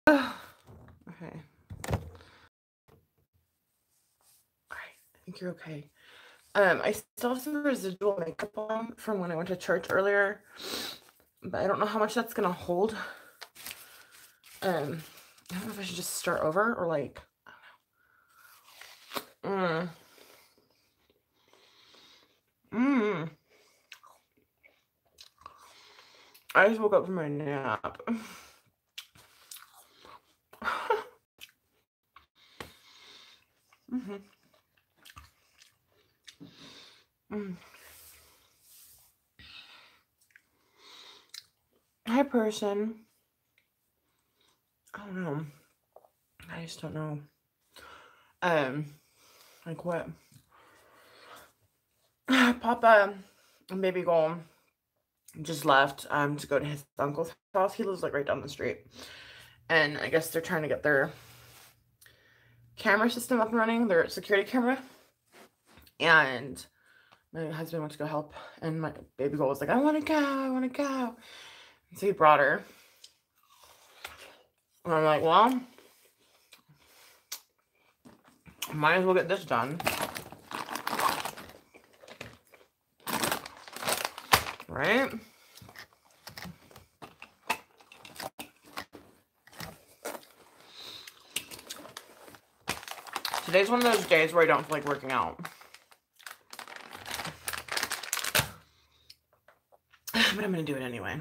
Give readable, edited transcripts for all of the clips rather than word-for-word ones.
Okay. Alright, I think you're okay. I still have some residual makeup on from when I went to church earlier, but I don't know how much that's gonna hold. I don't know if I should just start over or like, I don't know. I just woke up from my nap. Hi, person. I don't know. I just don't know. Like what? Papa and baby girl just left to go to his uncle's house. He lives like right down the street. And I guess they're trying to get their camera system up and running, their security camera. And my husband went to go help, and my baby girl was like, I want to go, I want to go. And so he brought her. And I'm like, well, might as well get this done. Right? Today's one of those days where I don't feel like working out. But I'm going to do it anyway.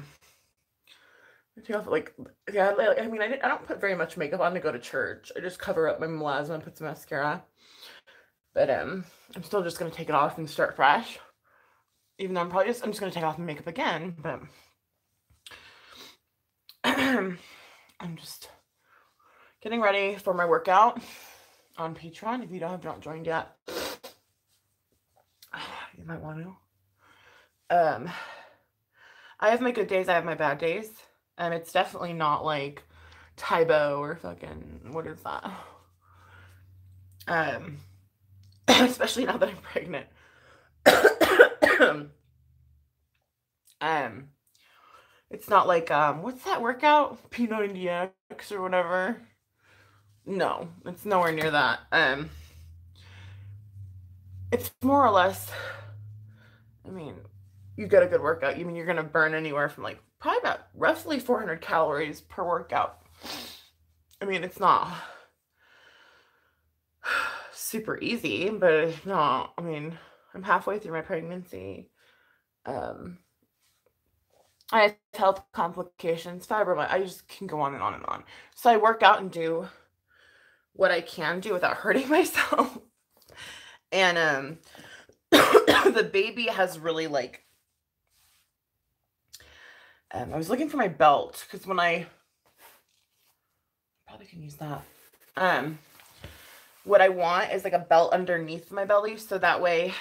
I take off, like, yeah, I mean, I don't put very much makeup on to go to church. I just cover up my melasma and put some mascara. But I'm still just going to take it off and start fresh. Even though I'm just going to take off my makeup again. But I'm just getting ready for my workout on Patreon. If you not joined yet, you might want to. I have my good days, I have my bad days. It's definitely not like Tybo or fucking, what is that? Especially now that I'm pregnant. It's not like, what's that workout? P90X or whatever. No, it's nowhere near that. It's more or less, I mean, you get a good workout. I mean, you're going to burn anywhere from like probably about roughly 400 calories per workout. I mean, it's not super easy, but it's not, I mean, I'm halfway through my pregnancy. I have health complications, fibromyalgia. I just can go on and on and on. So I work out and do what I can do without hurting myself. And the baby has really like, I was looking for my belt because when I probably can use that. What I want is like a belt underneath my belly, so that way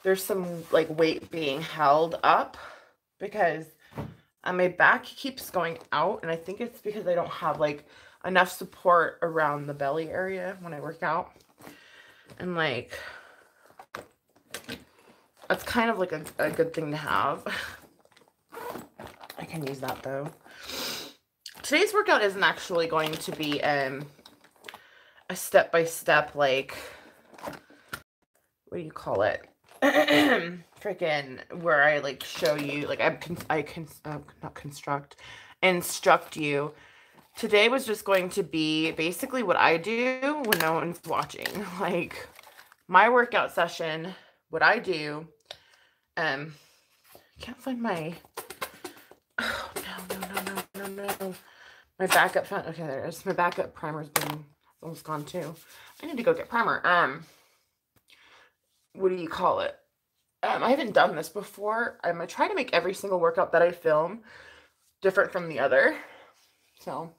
there's some like weight being held up, because my back keeps going out, and I think it's because I don't have like enough support around the belly area when I work out. And like, that's kind of like a good thing to have. I can use that though. Today's workout isn't actually going to be a step-by-step, like, what do you call it? Freaking where I like show you, like instruct you. Today was just going to be basically what I do when no one's watching, like my workout session, what I do. Can't find my, oh no, my backup found, okay, there it is. My backup primer's been almost gone too. I need to go get primer. What do you call it? I haven't done this before. I try to make every single workout that I film different from the other. So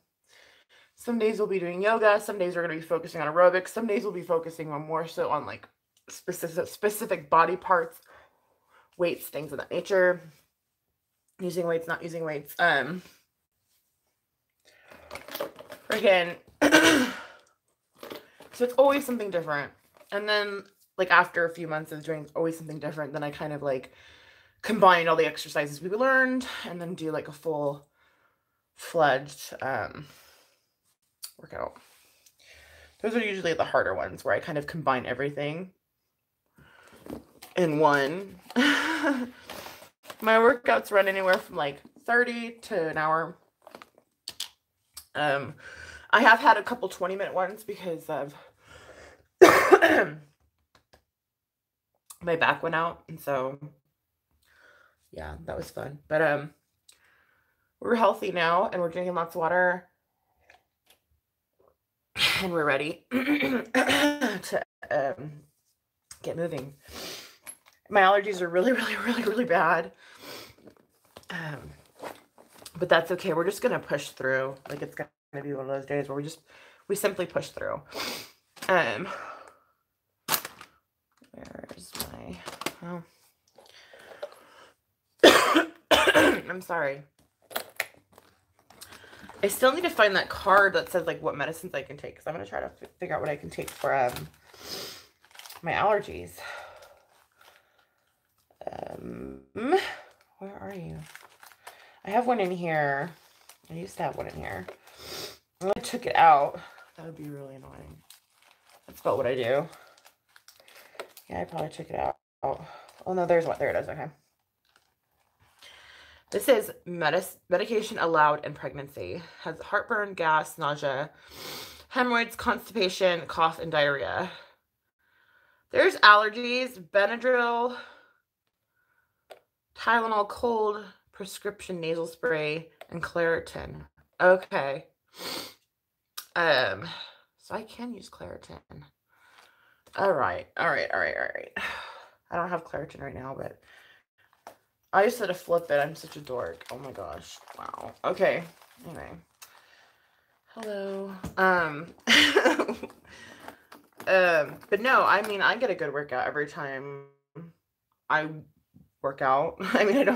some days we'll be doing yoga, some days we're going to be focusing on aerobics, some days we'll be focusing on more so on like specific body parts, weights, things of that nature, using weights, not using weights. Again, so it's always something different. And then like after a few months of doing always something different, then I kind of like combined all the exercises we learned and then do like a full fledged workout. Those are usually the harder ones where I kind of combine everything in one. My workouts run anywhere from like 30 to an hour. I have had a couple 20-minute ones because of my back went out, and so yeah, that was fun. But we're healthy now, and we're drinking lots of water, and we're ready to get moving. My allergies are really, really, really, really bad. But that's okay. We're just gonna push through. Like, it's gonna be one of those days where we simply push through. Where's my, oh. I'm sorry. I still need to find that card that says like what medicines I can take, because I'm gonna try to figure out what I can take for my allergies. Where are you? I have one in here. I used to have one in here. I took it out. That would be really annoying. That's about what I do. Yeah, I probably took it out. Oh no, there's what. There it is. Okay. This is medication allowed in pregnancy. Has heartburn, gas, nausea, hemorrhoids, constipation, cough, and diarrhea. There's allergies, Benadryl, Tylenol cold, prescription nasal spray, and Claritin. Okay. So I can use Claritin. All right. I don't have Claritin right now, but I just had to flip it. I'm such a dork. Oh my gosh. Wow. Okay. Anyway. Hello. But no, I mean, I get a good workout every time I work out. I mean,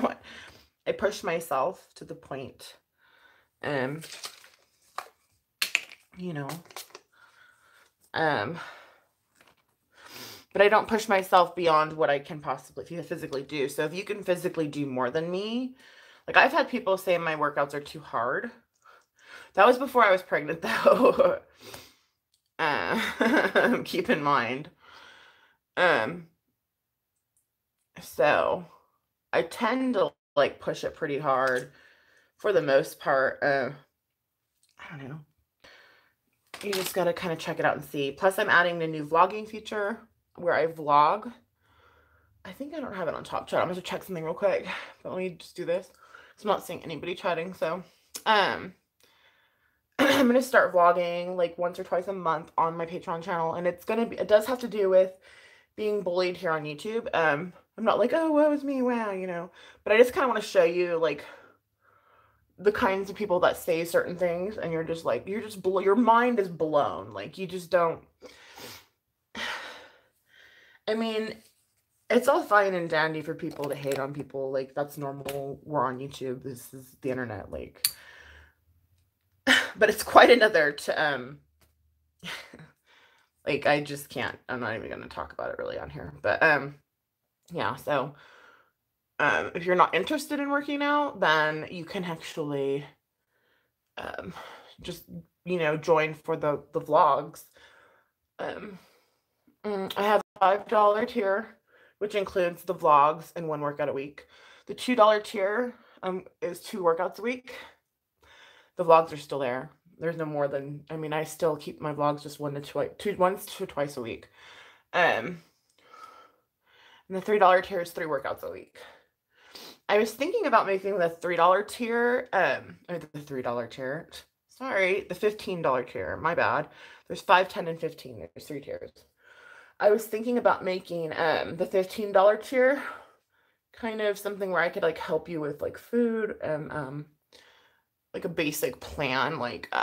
I push myself to the point, you know, but I don't push myself beyond what I can possibly physically do. So if you can physically do more than me, like I've had people say my workouts are too hard. That was before I was pregnant though. Keep in mind. So I tend to like push it pretty hard for the most part. I don't know. You just got to kind of check it out and see. Plus I'm adding the new vlogging feature where I vlog. I think I don't have it on top chat. I'm going to check something real quick. But let me just do this. I'm not seeing anybody chatting. So, I'm going to start vlogging like once or twice a month on my Patreon channel. And it does have to do with being bullied here on YouTube. I'm not like, oh, woe is me, wow, you know. But I just kind of want to show you like the kinds of people that say certain things, and you're just like, your mind is blown. Like, you just don't. I mean, it's all fine and dandy for people to hate on people. Like, that's normal. We're on YouTube. This is the internet. Like, but it's quite another to, like, I just can't. I'm not even going to talk about it really on here. But, yeah, so, if you're not interested in working out, then you can actually, just, you know, join for the vlogs. I have a $5 tier, which includes the vlogs and one workout a week. The $2 tier is 2 workouts a week. The vlogs are still there. There's no more than, I mean, I still keep my vlogs just once to twice a week. And the $3 tier is 3 workouts a week. I was thinking about making the $3 tier, or the $3 tier. Sorry, the $15 tier. My bad. There's 5, 10, and 15. There's 3 tiers. I was thinking about making the $15 tier kind of something where I could like help you with like food and like a basic plan, like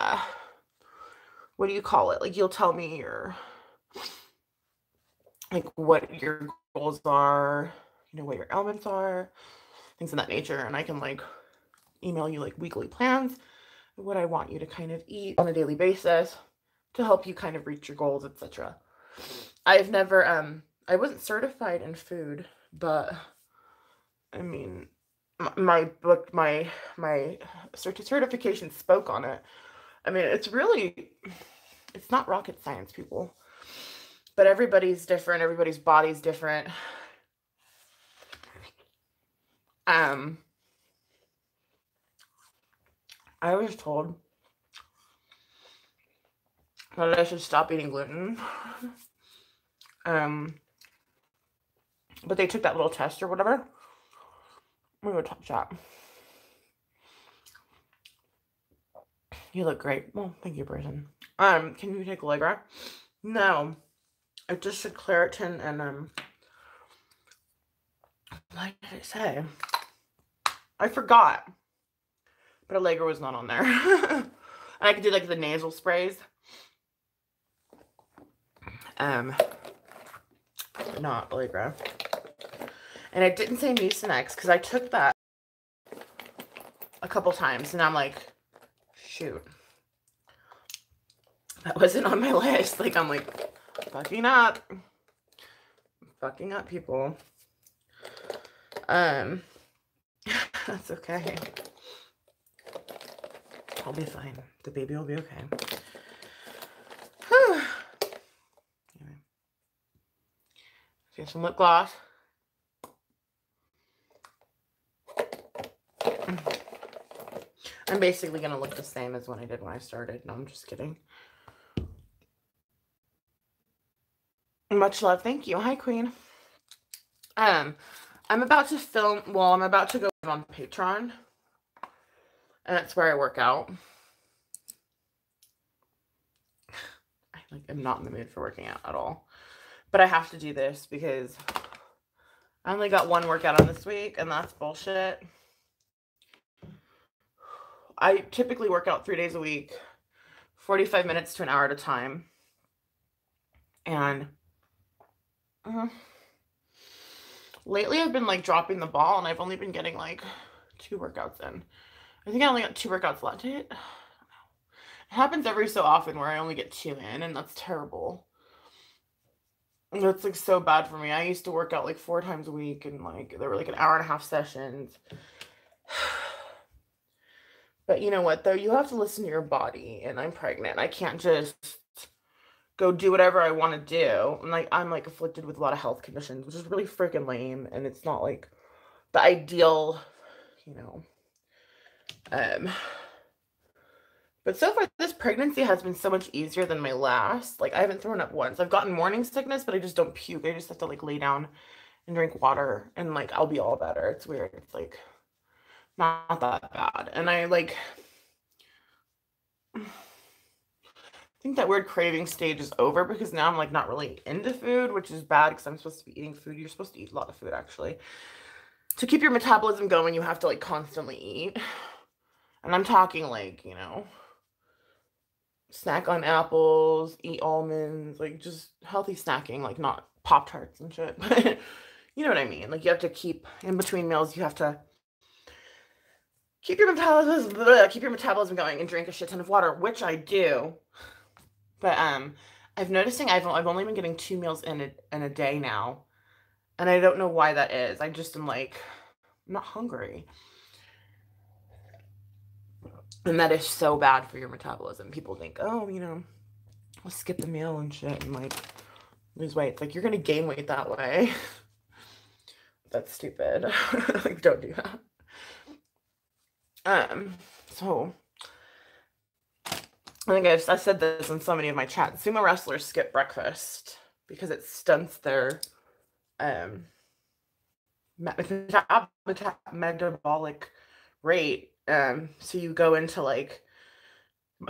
what do you call it? Like, you'll tell me like what your goals are, you know, what your elements are, things of that nature, and I can like email you like weekly plans of what I want you to kind of eat on a daily basis to help you kind of reach your goals, etc. I've never I wasn't certified in food, but I mean, my book, my certification spoke on it. I mean, it's not rocket science, people. But everybody's different. Everybody's body's different. I was told that I should stop eating gluten. But they took that little test or whatever. I'm gonna go top chat. You look great. Well, thank you, person. Can you take Allegra? No. I just said Claritin and what did I say? I forgot. But Allegra was not on there. And I could do like the nasal sprays. Not Allegra. And I didn't say Mucinex because I took that a couple times and I'm like, shoot. That wasn't on my list. Like, I'm like, fucking up. Fucking up, people. That's okay. I'll be fine. The baby will be okay. Anyway. Get some lip gloss. I'm basically going to look the same as when I did when I started. No, I'm just kidding. Much love. Thank you. Hi, Queen. I'm about to film, well, I'm about to go on Patreon. And that's where I work out. I'm not in the mood for working out at all. But I have to do this because I only got one workout on this week, and that's bullshit. I typically work out 3 days a week, 45 minutes to an hour at a time. And lately I've been like dropping the ball, and I've only been getting like 2 workouts in. I think I only got 2 workouts left. It happens every so often where I only get 2 in, and that's terrible. That's like so bad for me. I used to work out like 4 times a week, and like there were like an hour-and-a-half sessions. But you know what, though? You have to listen to your body, and I'm pregnant. I can't just go do whatever I want to do. And like, I'm like afflicted with a lot of health conditions, which is really freaking lame. And it's not like the ideal, you know. But so far, this pregnancy has been so much easier than my last. Like, I haven't thrown up once. I've gotten morning sickness, but I just don't puke. I just have to like lay down and drink water, and like I'll be all better. It's weird. It's like not that bad. And I like think that weird craving stage is over because now I'm like not really into food, which is bad because I'm supposed to be eating food. You're supposed to eat a lot of food, actually. To keep your metabolism going, you have to like constantly eat. And I'm talking like, you know, snack on apples, eat almonds, like just healthy snacking, like not Pop-Tarts and shit. But you know what I mean? Like you have to keep, in between meals, you have to keep your metabolism going and drink a shit ton of water, which I do. But I've noticing I've only been getting 2 meals in a day now. And I don't know why that is. I just am like, I'm not hungry. And that is so bad for your metabolism. People think, oh, you know, I'll skip the meal and shit and like lose weight. It's like, you're going to gain weight that way. That's stupid. Like, don't do that. So I think I said this in so many of my chats. Sumo wrestlers skip breakfast because it stunts their metabolic rate. So you go into like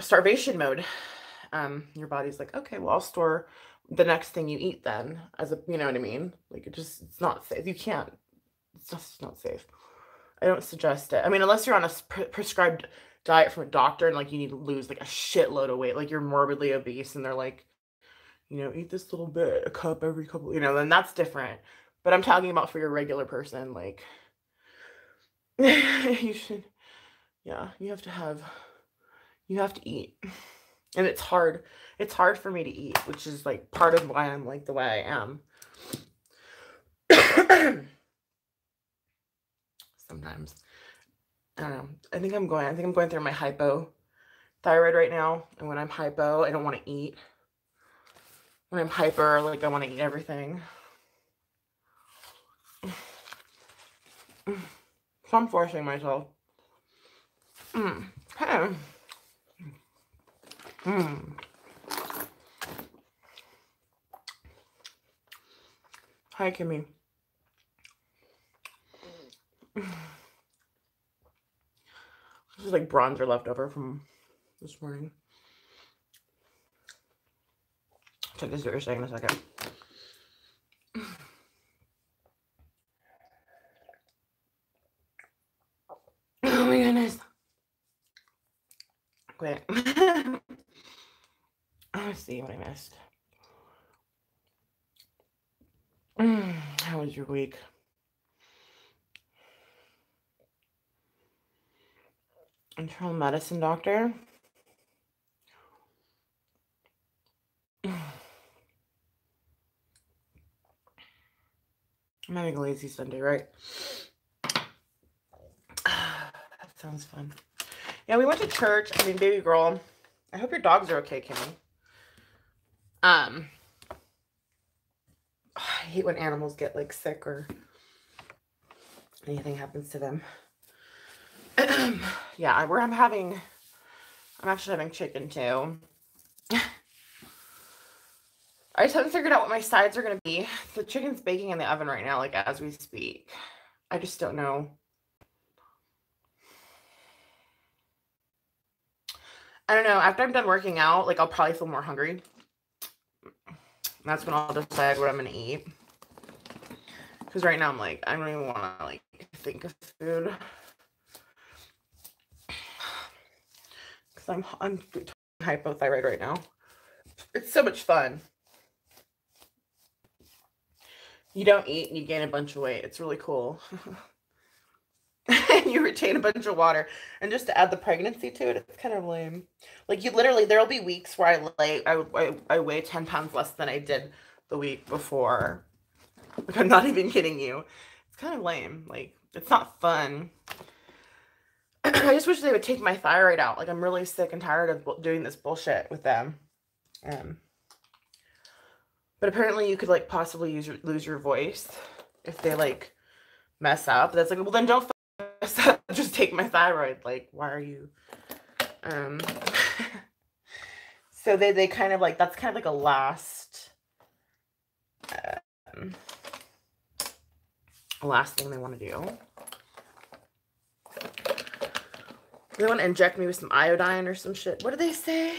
starvation mode. Your body's like, okay, well, I'll store the next thing you eat then, as a, you know what I mean? Like it's not safe. You can't. It's just not safe. I don't suggest it. I mean, unless you're on a prescribed diet from a doctor and like you need to lose like a shitload of weight, like you're morbidly obese and they're like, you know, eat this little bit, a cup every couple, you know, then that's different. But I'm talking about for your regular person, like you should, yeah, you have to eat. And it's hard. It's hard for me to eat, which is like part of why I'm like the way I am. sometimes. I don't know. I think I'm going through my hypothyroid right now. And when I'm hypo, I don't want to eat. When I'm hyper, like I want to eat everything. So I'm forcing myself. Hey. Hi, Kimmy. This is like bronzer left over from this morning. Check this, what you're saying in a second. Oh my goodness. Wait. Let's see what I missed. How was your week? Internal medicine doctor? I'm having a lazy Sunday, right? That sounds fun. Yeah, we went to church. I mean, baby girl. I hope your dogs are okay, Kimmy. I hate when animals get like sick or anything happens to them. Yeah, I'm actually having chicken too. I just haven't figured out what my sides are going to be. The chicken's baking in the oven right now, like as we speak. I just don't know. I don't know. After I'm done working out, like I'll probably feel more hungry. That's when I'll decide what I'm going to eat. Because right now I'm like, I don't even want to like think of food. Because I'm hypothyroid right now. It's so much fun. You don't eat and you gain a bunch of weight. It's really cool. And you retain a bunch of water. And just to add the pregnancy to it, it's kind of lame. Like you literally, there'll be weeks where I weigh 10 pounds less than I did the week before. Like I'm not even kidding you. It's kind of lame. Like it's not fun. I just wish they would take my thyroid out. Like I'm really sick and tired of doing this bullshit with them. But apparently you could like possibly lose your voice if they like mess up. That's like, well then don't mess up. Just take my thyroid. Like, why are you? So they kind of like, that's kind of like a last thing they want to do. They want to inject me with some iodine or some shit. What did they say?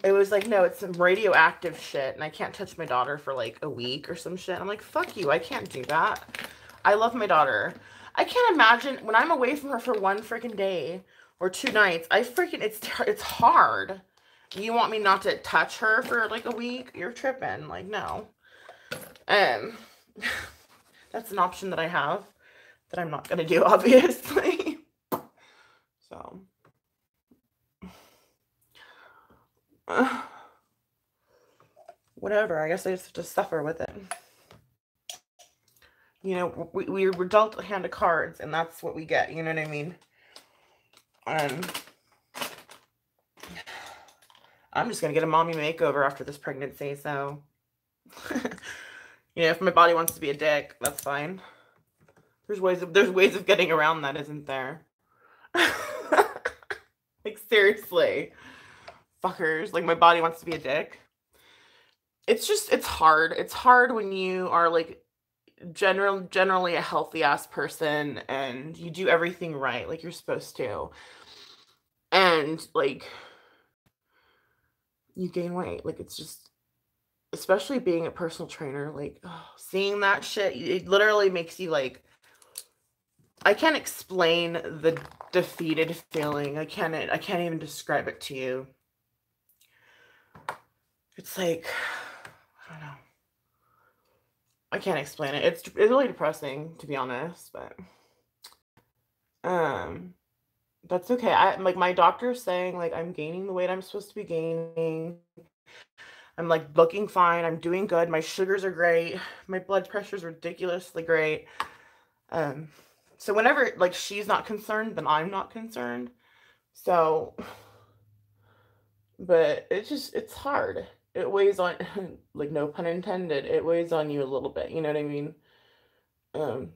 It was like, no, it's some radioactive shit. And I can't touch my daughter for like a week or some shit. I'm like, fuck you. I can't do that. I love my daughter. I can't imagine when I'm away from her for one freaking day or 2 nights. It's hard. You want me not to touch her for like a week? You're tripping. Like, no. That's an option that I have that I'm not going to do, obviously. So. Whatever, I guess I just have to suffer with it. You know, we were dealt a hand of cards, and that's what we get, you know what I mean? I'm just gonna get a mommy makeover after this pregnancy, so you know, if my body wants to be a dick, that's fine. There's ways of getting around that, isn't there? Like seriously. Fuckers, like my body wants to be a dick. It's hard. It's hard when you are like generally a healthy ass person and you do everything right like you're supposed to. And like you gain weight. Like it's just, especially being a personal trainer, like seeing that shit, it literally makes you like, I can't explain the defeated feeling. I can't even describe it to you. It's like, I don't know. I can't explain it. It's really depressing, to be honest, but that's okay. Like my doctor's saying like I'm gaining the weight I'm supposed to be gaining. I'm like looking fine. I'm doing good. My sugars are great. My blood pressure is ridiculously great. So whenever, like, she's not concerned, then I'm not concerned. So, but it's hard. It weighs on, like, no pun intended, it weighs on you a little bit, you know what I mean? Um,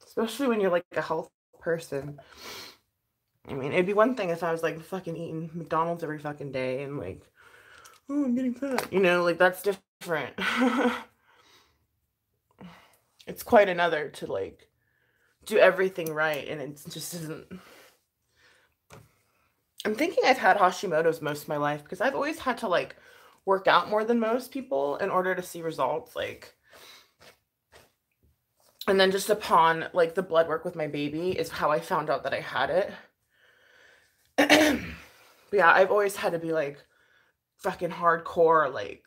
Especially when you're, like, a health person. I mean, it'd be one thing if I was, like, fucking eating McDonald's every fucking day and, like, oh, I'm getting fat. You know, like, that's different. It's quite another to, like, do everything right, and it just isn't. I'm thinking I've had Hashimoto's most of my life because I've always had to, like, work out more than most people in order to see results, like, and then just upon, like, the blood work with my baby is how I found out that I had it. But yeah, I've always had to be, like, fucking hardcore, like,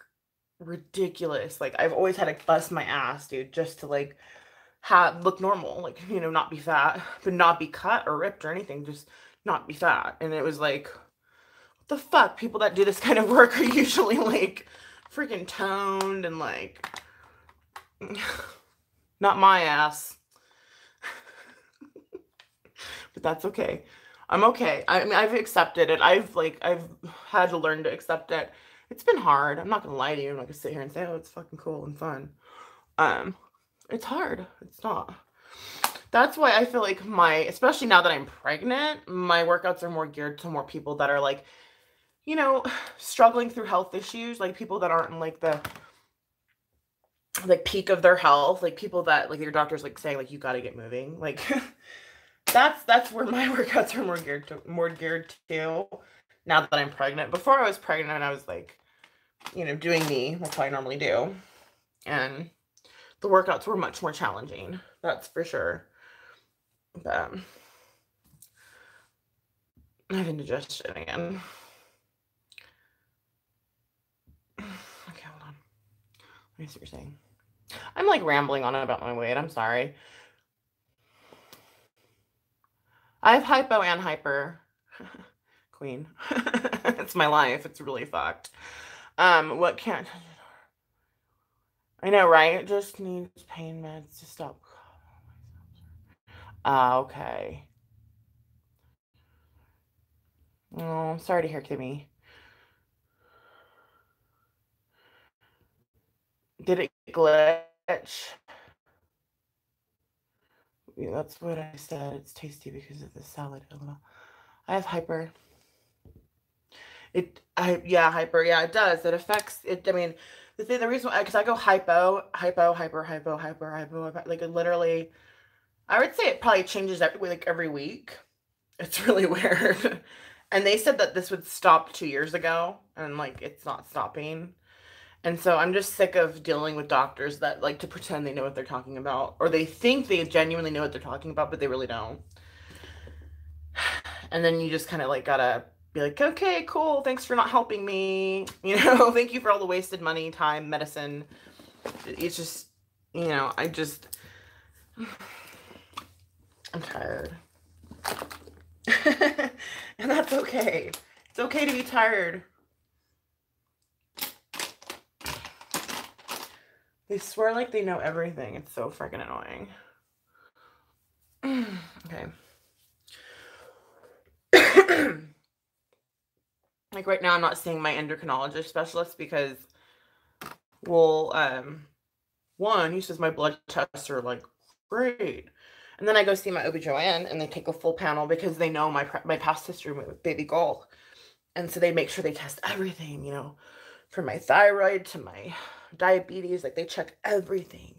ridiculous. Like, I've always had to bust my ass, dude, just to, like, look normal, like, you know, not be fat, but not be cut or ripped or anything, just not be fat. And it was like, what the fuck? People that do this kind of work are usually, like, freaking toned and, like, not my ass. But that's okay. I'm okay. I mean, I've accepted it. I've had to learn to accept it. It's been hard. I'm not gonna lie to you. I'm not gonna sit here and say, oh, it's fucking cool and fun. It's hard. It's not. That's why I feel like especially now that I'm pregnant, my workouts are more geared to more people that are, like, you know, struggling through health issues, like people that aren't in, like, the, like, peak of their health, like people that, like, your doctor's, like, saying, like, you got to get moving. Like, that's where my workouts are more geared to now that I'm pregnant. Before I was pregnant, I was, like, you know, doing me like I normally do. And the workouts were much more challenging. That's for sure. But I have indigestion again. Okay, hold on. Let me see what you're saying. I'm, like, rambling on about my weight. I'm sorry. I have hypo and hyper. Queen. It's my life. It's really fucked. What can't... I know, right? It just needs pain meds to stop. Okay. Oh, sorry to hear, Kimmy. Did it glitch? Yeah, that's what I said. It's tasty because of the salad. I have hyper. Yeah, hyper. Yeah, it does. It affects it. I mean, the reason why, because I go hypo, like, it literally, I would say it probably changes every week. It's really weird. And they said that this would stop 2 years ago, and, like, it's not stopping. And so I'm just sick of dealing with doctors that like to pretend they know what they're talking about, or they think they genuinely know what they're talking about, but they really don't. And then you just kind of, like, gotta be like, okay, cool, thanks for not helping me. You know, thank you for all the wasted money, time, medicine. It's just, you know, I'm tired. And that's okay. It's okay to be tired. They swear like they know everything. It's so freaking annoying. Okay. Like, right now I'm not seeing my endocrinologist specialist because, well, one, he says my blood tests are, like, great. And then I go see my OB/GYN and they take a full panel because they know my past history with baby girl. And so they make sure they test everything, you know, from my thyroid to my diabetes. Like, they check everything.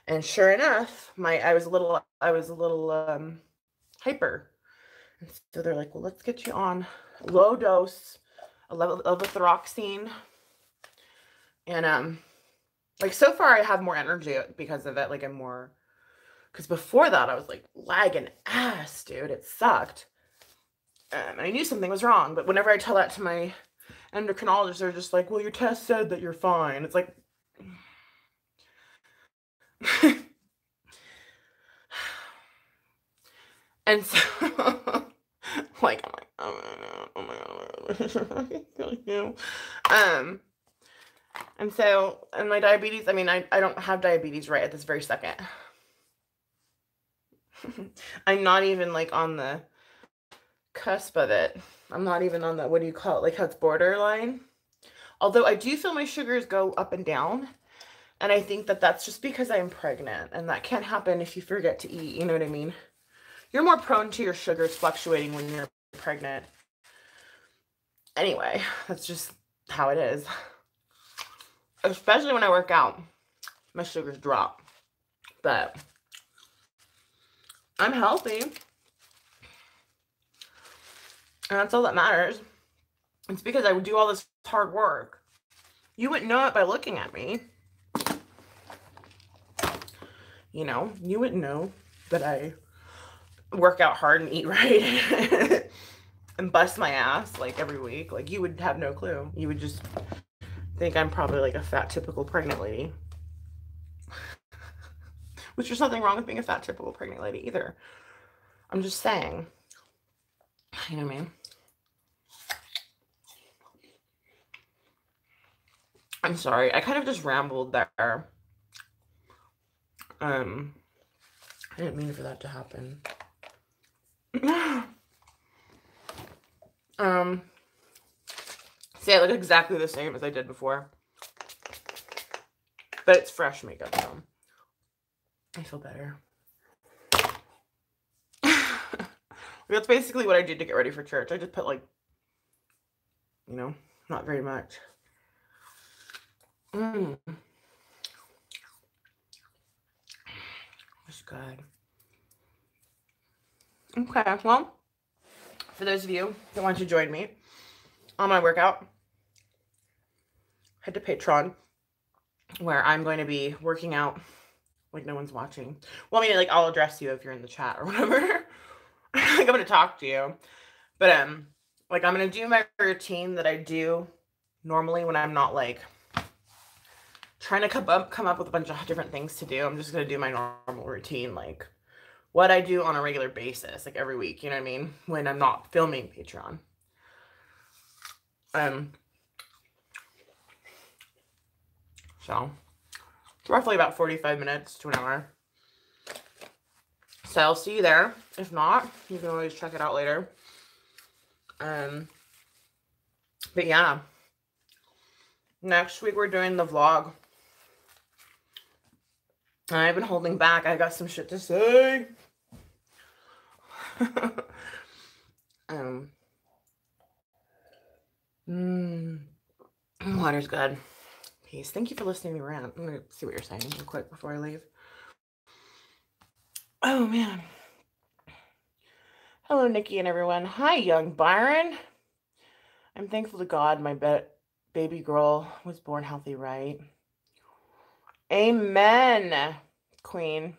And sure enough, I was a little hyper. And so they're like, well, let's get you on low dose levothyroxine. And like, so far I have more energy because of it. Like, I'm more, because before that I was, like, lagging ass, dude. It sucked. And I knew something was wrong, but whenever I tell that to my endocrinologist, they're just like, well, your test said that you're fine. It's like, and so, like, I'm like, oh my god. And so, and my diabetes, I mean, I don't have diabetes right at this very second. I'm not even like on the cusp of it. I'm not even on the, what do you call it? Like how it's borderline. Although I do feel my sugars go up and down. And I think that that's just because I'm pregnant. And that can't happen if you forget to eat. You know what I mean? You're more prone to your sugars fluctuating when you're pregnant. Anyway, that's just how it is. Especially when I work out, my sugars drop. But I'm healthy. And that's all that matters. It's because I would do all this hard work. You wouldn't know it by looking at me. You know, you wouldn't know that I work out hard and eat right and bust my ass like every week. Like, you would have no clue. You would just think I'm probably like a fat, typical pregnant lady. Which there's nothing wrong with being a fat, typical pregnant lady either. I'm just saying. You know what I mean? I'm sorry. I kind of just rambled there. I didn't mean for that to happen. See, I look exactly the same as I did before. But it's fresh makeup, so I feel better. That's basically what I did to get ready for church. I just put, like, you know, not very much. It's good. Okay, well, for those of you that want to join me on my workout, head to Patreon, where I'm going to be working out like no one's watching. Well, I mean, like, I'll address you if you're in the chat or whatever. Like, I'm going to talk to you. But, like, I'm going to do my routine that I do normally when I'm not, like, trying to come up with a bunch of different things to do. I'm just going to do my normal routine, like, what I do on a regular basis, like, every week, you know what I mean? When I'm not filming Patreon. So, it's roughly about 45 minutes to an hour. So I'll see you there. If not, you can always check it out later. But yeah. Next week we're doing the vlog. I've been holding back. I got some shit to say. Water's good. Peace. Thank you for listening to me rant. I'm gonna see what you're saying real quick before I leave. Oh man. Hello, Nikki and everyone. Hi, young Byron. I'm thankful to God my baby girl was born healthy, right? Amen, Queen.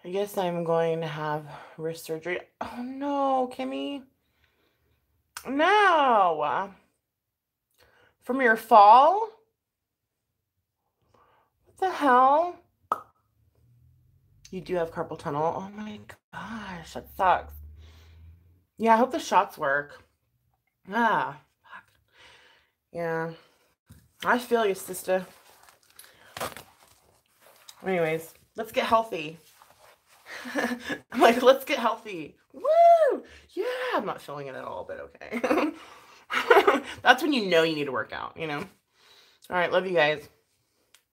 I guess I'm going to have wrist surgery. Oh no, Kimmy. No. From your fall? What the hell? You do have carpal tunnel. Oh my gosh, that sucks. Yeah, I hope the shots work. Ah, fuck. Yeah. I feel you, sister. Anyways, let's get healthy. I'm like, let's get healthy. Woo! Yeah, I'm not feeling it at all, but okay. That's when you know you need to work out, you know? All right, love you guys.